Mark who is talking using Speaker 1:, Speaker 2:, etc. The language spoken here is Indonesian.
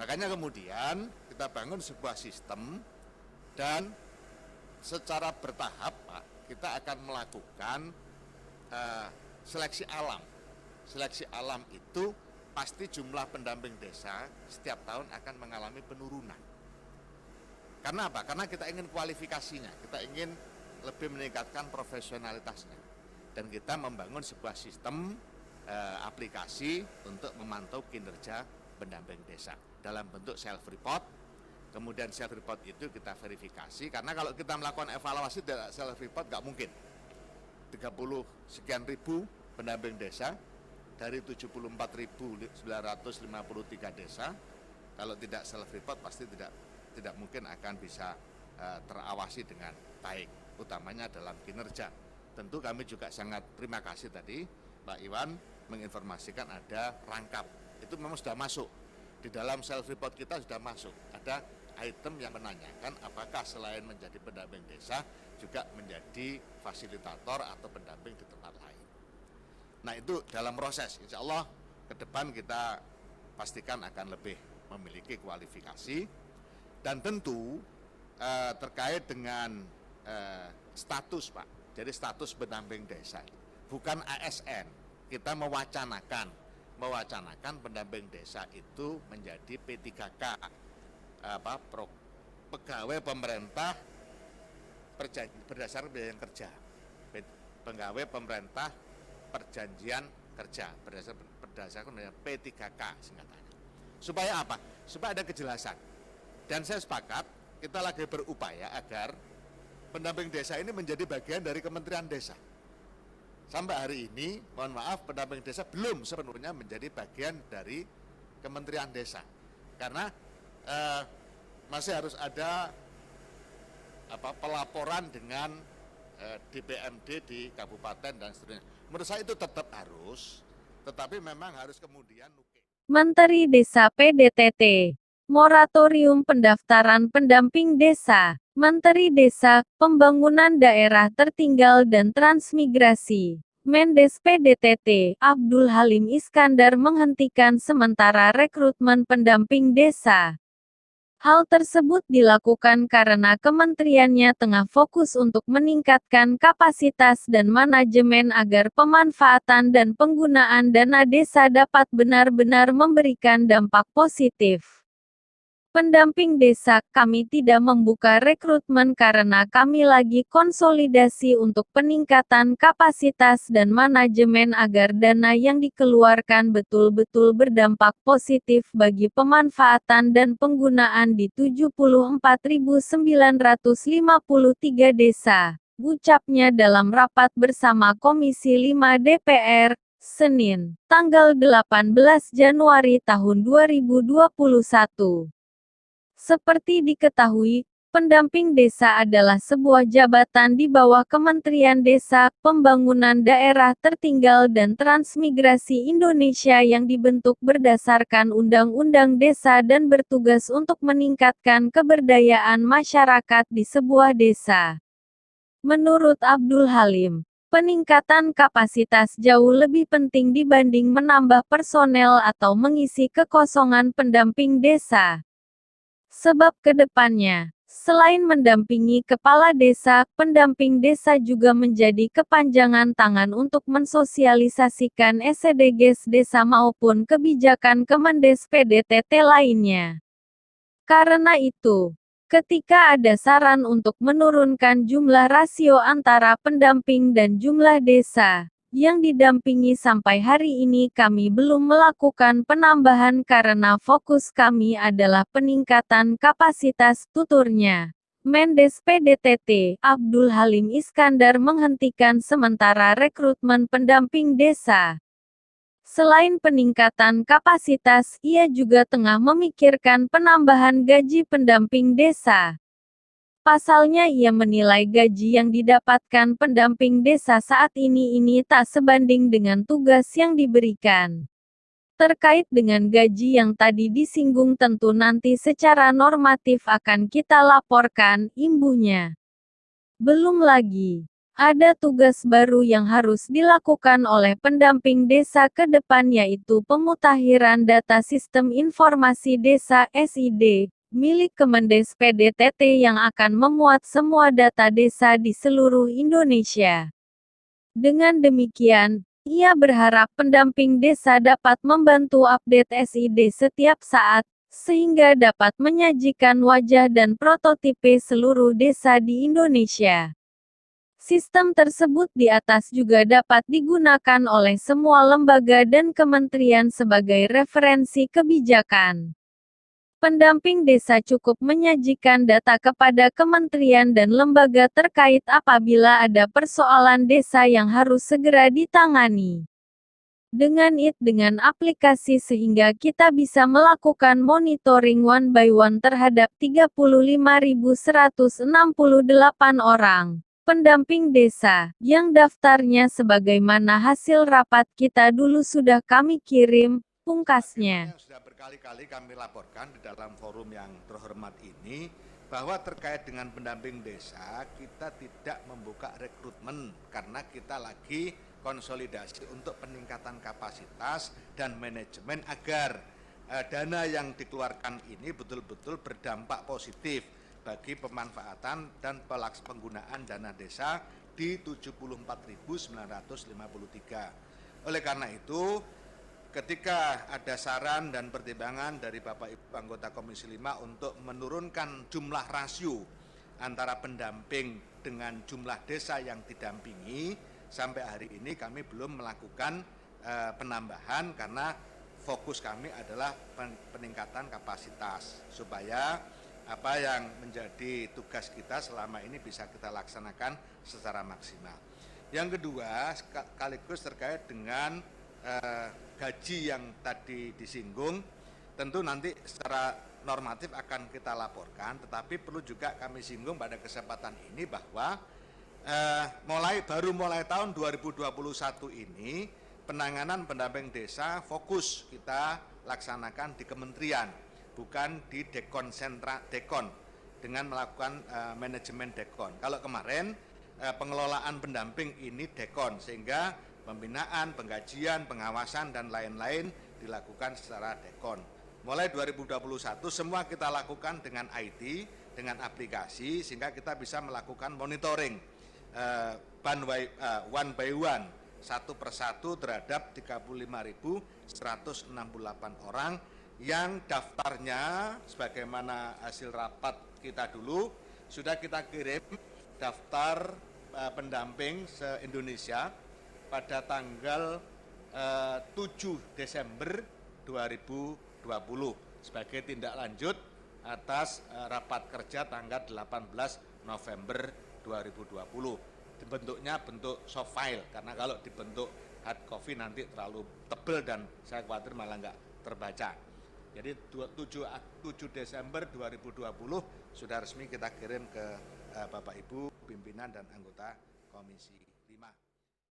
Speaker 1: Makanya kemudian kita bangun sebuah sistem dan secara bertahap Pak, kita akan melakukan seleksi alam. Seleksi alam itu pasti jumlah pendamping desa setiap tahun akan mengalami penurunan. Karena apa? Karena kita ingin kualifikasinya, kita ingin lebih meningkatkan profesionalitasnya. Dan kita membangun sebuah sistem aplikasi untuk memantau kinerja pendamping desa dalam bentuk self-report. Kemudian self-report itu kita verifikasi, karena kalau kita melakukan evaluasi tidak self-report nggak mungkin. 30 sekian ribu pendamping desa dari 74.953 desa, kalau tidak self-report pasti tidak mungkin akan bisa terawasi dengan baik, utamanya dalam kinerja. Tentu kami juga sangat terima kasih tadi Pak Iwan menginformasikan ada rangkap. Itu memang sudah masuk. Di dalam self-report kita sudah masuk. Ada item yang menanyakan apakah selain menjadi pendamping desa juga menjadi fasilitator atau pendamping di tempat lain. Nah itu dalam proses, insya Allah ke depan kita pastikan akan lebih memiliki kualifikasi. Dan tentu terkait dengan status Pak, jadi status pendamping desa, bukan ASN. Kita mewacanakan pendamping desa itu menjadi P3K, pegawai pemerintah berdasarkan perjanjian kerja, pegawai pemerintah perjanjian kerja berdasarkan P3K singkatannya. Supaya apa? Supaya ada kejelasan. Dan saya sepakat, kita lagi berupaya agar pendamping desa ini menjadi bagian dari Kementerian Desa. Sampai hari ini, mohon maaf, pendamping desa belum sepenuhnya menjadi bagian dari Kementerian Desa. Karena masih harus ada pelaporan dengan DPMD di kabupaten dan seterusnya. Menurut saya itu tetap harus, tetapi memang harus kemudian
Speaker 2: Menteri Desa PDTT, moratorium pendaftaran pendamping desa. Menteri Desa, Pembangunan Daerah Tertinggal dan Transmigrasi, Mendes PDTT, Abdul Halim Iskandar menghentikan sementara rekrutmen pendamping desa. Hal tersebut dilakukan karena kementeriannya tengah fokus untuk meningkatkan kapasitas dan manajemen agar pemanfaatan dan penggunaan dana desa dapat benar-benar memberikan dampak positif. Pendamping desa, kami tidak membuka rekrutmen karena kami lagi konsolidasi untuk peningkatan kapasitas dan manajemen agar dana yang dikeluarkan betul-betul berdampak positif bagi pemanfaatan dan penggunaan di 74.953 desa, ucapnya dalam rapat bersama Komisi 5 DPR, Senin, tanggal 18 Januari tahun 2021. Seperti diketahui, pendamping desa adalah sebuah jabatan di bawah Kementerian Desa, Pembangunan Daerah Tertinggal dan Transmigrasi Indonesia yang dibentuk berdasarkan Undang-Undang Desa dan bertugas untuk meningkatkan keberdayaan masyarakat di sebuah desa. Menurut Abdul Halim, peningkatan kapasitas jauh lebih penting dibanding menambah personel atau mengisi kekosongan pendamping desa. Sebab kedepannya, selain mendampingi kepala desa, pendamping desa juga menjadi kepanjangan tangan untuk mensosialisasikan SDGs desa maupun kebijakan Kemendes PDTT lainnya. Karena itu, ketika ada saran untuk menurunkan jumlah rasio antara pendamping dan jumlah desa yang didampingi, sampai hari ini kami belum melakukan penambahan karena fokus kami adalah peningkatan kapasitas, tuturnya. Mendes PDTT, Abdul Halim Iskandar menghentikan sementara rekrutmen pendamping desa. Selain peningkatan kapasitas, ia juga tengah memikirkan penambahan gaji pendamping desa. Pasalnya ia menilai gaji yang didapatkan pendamping desa saat ini tak sebanding dengan tugas yang diberikan. Terkait dengan gaji yang tadi disinggung, tentu nanti secara normatif akan kita laporkan, imbuhnya. Belum lagi, Ada tugas baru yang harus dilakukan oleh pendamping desa ke depan yaitu pemutakhiran data Sistem Informasi Desa (SID) milik Kemendes PDTT yang akan memuat semua data desa di seluruh Indonesia. Dengan demikian, ia berharap pendamping desa dapat membantu update SID setiap saat, sehingga dapat menyajikan wajah dan prototipe seluruh desa di Indonesia. Sistem tersebut di atas juga dapat digunakan oleh semua lembaga dan kementerian sebagai referensi kebijakan. Pendamping desa cukup menyajikan data kepada kementerian dan lembaga terkait apabila ada persoalan desa yang harus segera ditangani. Dengan aplikasi sehingga kita bisa melakukan monitoring one by one terhadap 35.168 orang pendamping desa, yang daftarnya sebagaimana hasil rapat kita dulu sudah kami kirim, pungkasnya.
Speaker 1: Yang sudah berkali-kali kami laporkan di dalam forum yang terhormat ini, bahwa terkait dengan pendamping desa, kita tidak membuka rekrutmen karena kita lagi konsolidasi untuk peningkatan kapasitas dan manajemen agar dana yang dikeluarkan ini betul-betul berdampak positif bagi pemanfaatan dan penggunaan dana desa di 74.953. Oleh karena itu, ketika ada saran dan pertimbangan dari Bapak Ibu anggota Komisi 5 untuk menurunkan jumlah rasio antara pendamping dengan jumlah desa yang didampingi, sampai hari ini kami belum melakukan penambahan karena fokus kami adalah peningkatan kapasitas supaya apa yang menjadi tugas kita selama ini bisa kita laksanakan secara maksimal. Yang kedua, sekaligus terkait dengan gaji yang tadi disinggung, tentu nanti secara normatif akan kita laporkan, tetapi perlu juga kami singgung pada kesempatan ini bahwa mulai tahun 2021 ini penanganan pendamping desa fokus kita laksanakan di kementerian, bukan di dekon dengan melakukan manajemen dekon. Kalau kemarin pengelolaan pendamping ini dekon, sehingga pembinaan, penggajian, pengawasan, dan lain-lain dilakukan secara dekon. Mulai 2021 semua kita lakukan dengan IT, dengan aplikasi, sehingga kita bisa melakukan monitoring one by one, satu persatu terhadap 35.168 orang yang daftarnya sebagaimana hasil rapat kita dulu sudah kita kirim daftar pendamping se-Indonesia pada tanggal 7 Desember 2020 sebagai tindak lanjut atas rapat kerja tanggal 18 November 2020. Bentuknya bentuk soft file, karena kalau dibentuk hard copy nanti terlalu tebal dan saya khawatir malah nggak terbaca. Jadi 7 Desember 2020 sudah resmi kita kirim ke Bapak Ibu pimpinan dan anggota komisi.